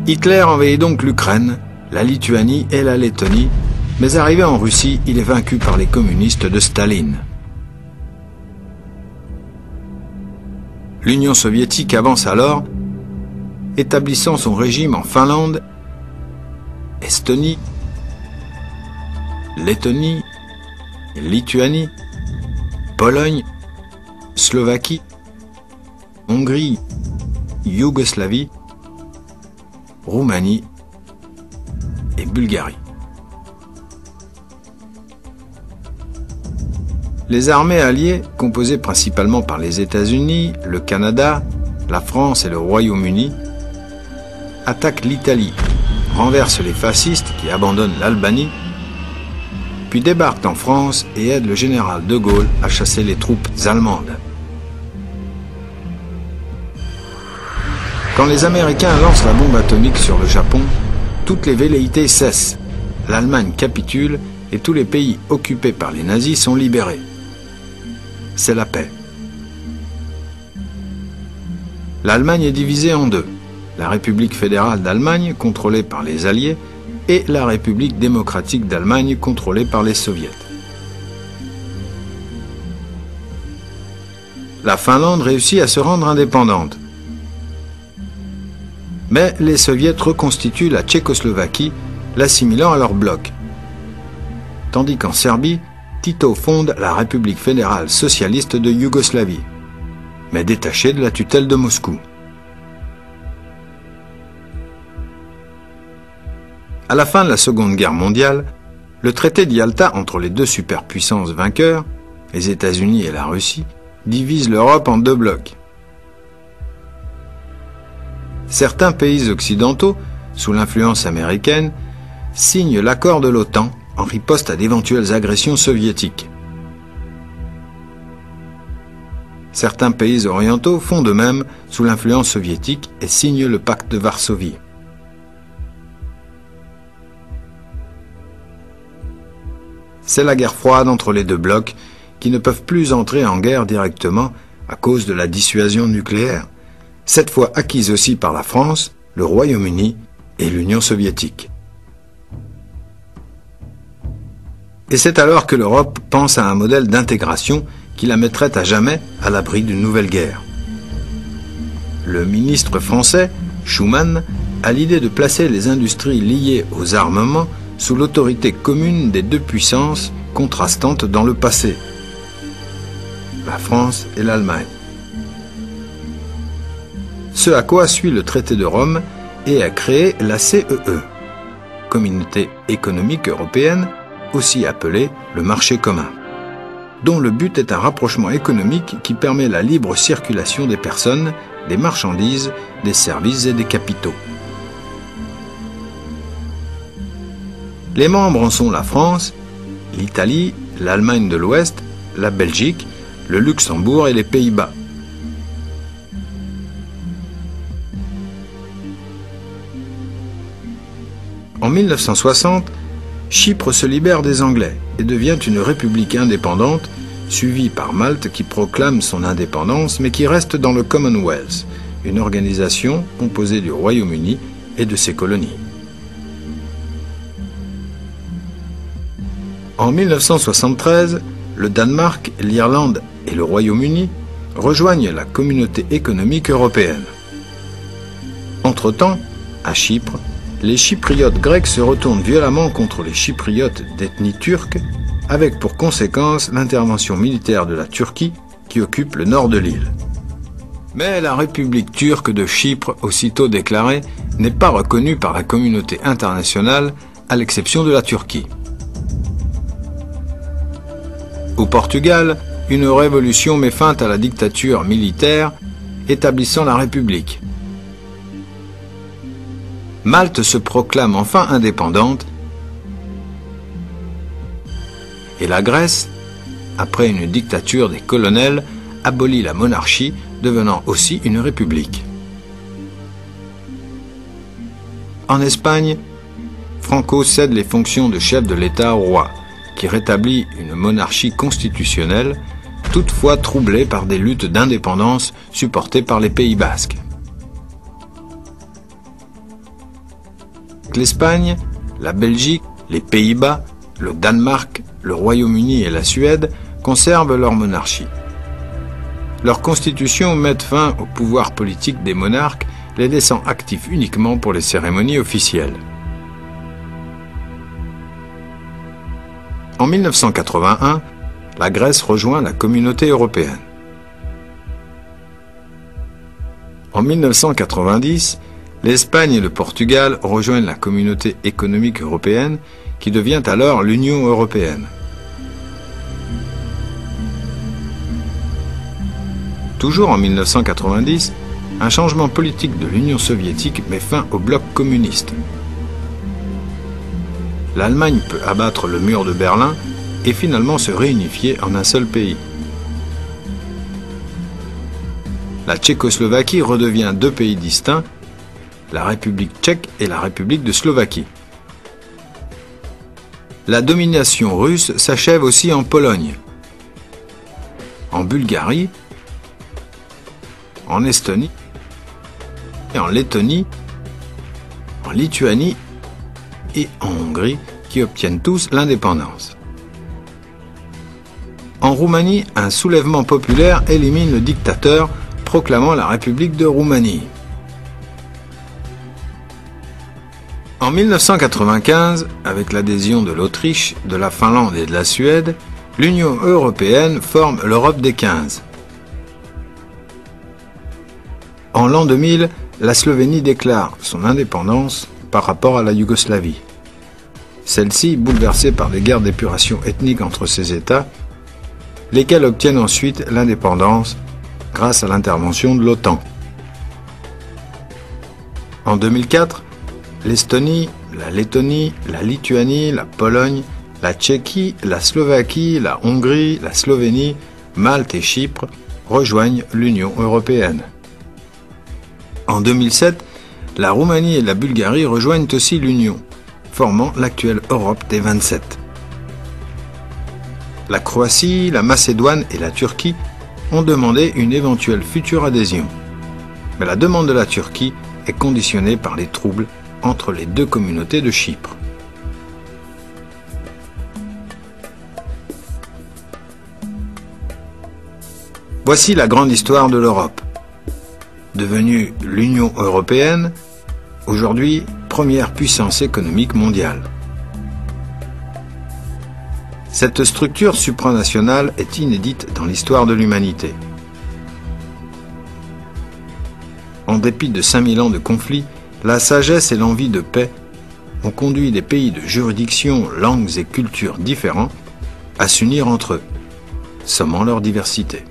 Hitler envahit donc l'Ukraine, la Lituanie et la Lettonie, mais arrivé en Russie, il est vaincu par les communistes de Staline. L'Union soviétique avance alors, établissant son régime en Finlande, Estonie, Lettonie, Lituanie, Pologne, Slovaquie, Hongrie, Yougoslavie, Roumanie et Bulgarie. Les armées alliées, composées principalement par les États-Unis, le Canada, la France et le Royaume-Uni, attaquent l'Italie, renversent les fascistes qui abandonnent l'Albanie, puis débarquent en France et aident le général de Gaulle à chasser les troupes allemandes. Quand les Américains lancent la bombe atomique sur le Japon, toutes les velléités cessent. L'Allemagne capitule et tous les pays occupés par les nazis sont libérés. C'est la paix. L'Allemagne est divisée en deux. La République fédérale d'Allemagne, contrôlée par les Alliés, et la République démocratique d'Allemagne, contrôlée par les Soviets. La Finlande réussit à se rendre indépendante. Mais les Soviets reconstituent la Tchécoslovaquie, l'assimilant à leur bloc. Tandis qu'en Serbie, Tito fonde la République fédérale socialiste de Yougoslavie, mais détachée de la tutelle de Moscou. À la fin de la Seconde Guerre mondiale, le traité de Yalta entre les deux superpuissances vainqueurs, les États-Unis et la Russie, divise l'Europe en deux blocs. Certains pays occidentaux, sous l'influence américaine, signent l'accord de l'OTAN en riposte à d'éventuelles agressions soviétiques. Certains pays orientaux font de même sous l'influence soviétique et signent le pacte de Varsovie. C'est la guerre froide entre les deux blocs qui ne peuvent plus entrer en guerre directement à cause de la dissuasion nucléaire, cette fois acquise aussi par la France, le Royaume-Uni et l'Union soviétique. Et c'est alors que l'Europe pense à un modèle d'intégration qui la mettrait à jamais à l'abri d'une nouvelle guerre. Le ministre français, Schuman, a l'idée de placer les industries liées aux armements sous l'autorité commune des deux puissances contrastantes dans le passé, la France et l'Allemagne. Ce à quoi suit le traité de Rome et a créé la CEE, Communauté économique européenne, aussi appelée le marché commun, dont le but est un rapprochement économique qui permet la libre circulation des personnes, des marchandises, des services et des capitaux. Les membres en sont la France, l'Italie, l'Allemagne de l'Ouest, la Belgique, le Luxembourg et les Pays-Bas. En 1960, Chypre se libère des Anglais et devient une république indépendante, suivie par Malte qui proclame son indépendance mais qui reste dans le Commonwealth, une organisation composée du Royaume-Uni et de ses colonies. En 1973, le Danemark, l'Irlande et le Royaume-Uni rejoignent la communauté économique européenne. Entre-temps, à Chypre, les Chypriotes grecs se retournent violemment contre les Chypriotes d'ethnie turque, avec pour conséquence l'intervention militaire de la Turquie qui occupe le nord de l'île. Mais la République turque de Chypre, aussitôt déclarée, n'est pas reconnue par la communauté internationale, à l'exception de la Turquie. Au Portugal, une révolution met fin à la dictature militaire, établissant la République. Malte se proclame enfin indépendante et la Grèce, après une dictature des colonels, abolit la monarchie, devenant aussi une république. En Espagne, Franco cède les fonctions de chef de l'État au roi, qui rétablit une monarchie constitutionnelle, toutefois troublée par des luttes d'indépendance supportées par les Pays basques. avec l'Espagne, la Belgique, les Pays-Bas, le Danemark, le Royaume-Uni et la Suède conservent leur monarchie. Leurs constitutions mettent fin au pouvoir politique des monarques, les laissant actifs uniquement pour les cérémonies officielles. En 1981, la Grèce rejoint la Communauté européenne. En 1990, l'Espagne et le Portugal rejoignent la Communauté économique européenne, qui devient alors l'Union européenne. Toujours en 1990, un changement politique de l'Union soviétique met fin au bloc communiste. L'Allemagne peut abattre le mur de Berlin et finalement se réunifier en un seul pays. La Tchécoslovaquie redevient deux pays distincts, la République tchèque et la République de Slovaquie. La domination russe s'achève aussi en Pologne, en Bulgarie, en Estonie, en Lettonie, en Lituanie et en Hongrie, qui obtiennent tous l'indépendance. En Roumanie, un soulèvement populaire élimine le dictateur, proclamant la République de Roumanie. En 1995, avec l'adhésion de l'Autriche, de la Finlande et de la Suède, l'Union européenne forme l'Europe des 15. En l'an 2000, la Slovénie déclare son indépendance par rapport à la Yougoslavie. Celle-ci, bouleversée par des guerres d'épuration ethnique entre ces États, lesquels obtiennent ensuite l'indépendance grâce à l'intervention de l'OTAN. En 2004, l'Estonie, la Lettonie, la Lituanie, la Pologne, la Tchéquie, la Slovaquie, la Hongrie, la Slovénie, Malte et Chypre rejoignent l'Union européenne. En 2007, la Roumanie et la Bulgarie rejoignent aussi l'Union, formant l'actuelle Europe des 27. La Croatie, la Macédoine et la Turquie ont demandé une éventuelle future adhésion. Mais la demande de la Turquie est conditionnée par les troubles entre les deux communautés de Chypre. Voici la grande histoire de l'Europe. Devenue l'Union européenne, aujourd'hui première puissance économique mondiale. Cette structure supranationale est inédite dans l'histoire de l'humanité. En dépit de 5000 ans de conflits, la sagesse et l'envie de paix ont conduit des pays de juridictions, langues et cultures différents à s'unir entre eux, sommant leur diversité.